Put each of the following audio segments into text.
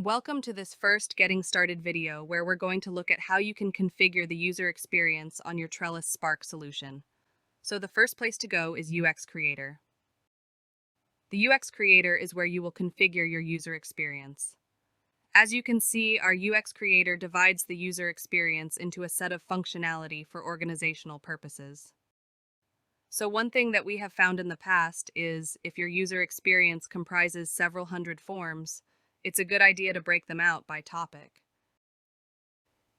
Welcome to this first Getting Started video where we're going to look at how you can configure the user experience on your Trellis Spark solution. So the first place to go is UX Creator. The UX Creator is where you will configure your user experience. As you can see, our UX Creator divides the user experience into a set of functionality for organizational purposes. So one thing that we have found in the past is if your user experience comprises several hundred forms, it's a good idea to break them out by topic.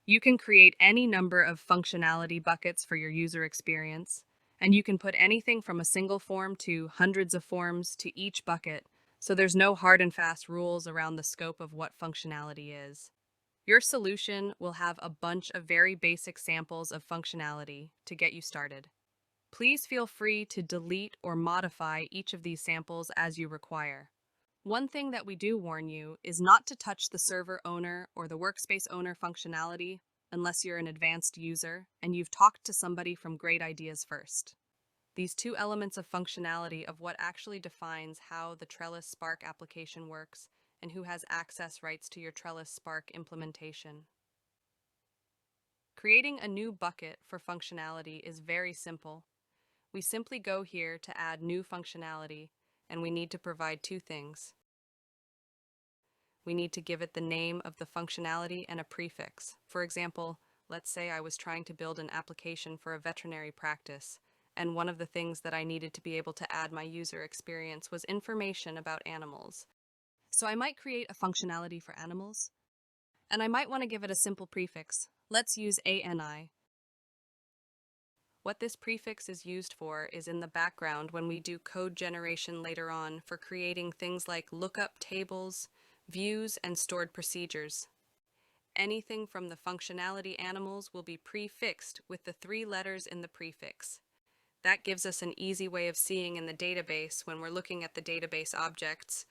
You can create any number of functionality buckets for your user experience, and you can put anything from a single form to hundreds of forms to each bucket, so there's no hard and fast rules around the scope of what functionality is. Your solution will have a bunch of very basic samples of functionality to get you started. Please feel free to delete or modify each of these samples as you require. One thing that we do warn you is not to touch the server owner or the workspace owner functionality unless you're an advanced user and you've talked to somebody from GreatIdeaz first. These two elements of functionality of what actually defines how the Trellis Spark application works and who has access rights to your Trellis Spark implementation. Creating a new bucket for functionality is very simple. We simply go here to add new functionality, and we need to provide two things. We need to give it the name of the functionality and a prefix. For example, let's say I was trying to build an application for a veterinary practice, and one of the things that I needed to be able to add my user experience was information about animals. So I might create a functionality for animals, and I might want to give it a simple prefix. Let's use ANI. What this prefix is used for is in the background when we do code generation later on for creating things like lookup tables, views, and stored procedures. Anything from the functionality animals will be prefixed with the 3 letters in the prefix. That gives us an easy way of seeing in the database when we're looking at the database objects,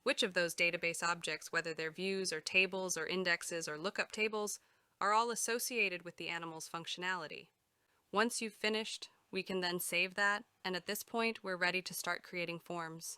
which of those database objects, whether they're views or tables or indexes or lookup tables, are all associated with the animal's functionality. Once you've finished, we can then save that, and at this point, we're ready to start creating forms.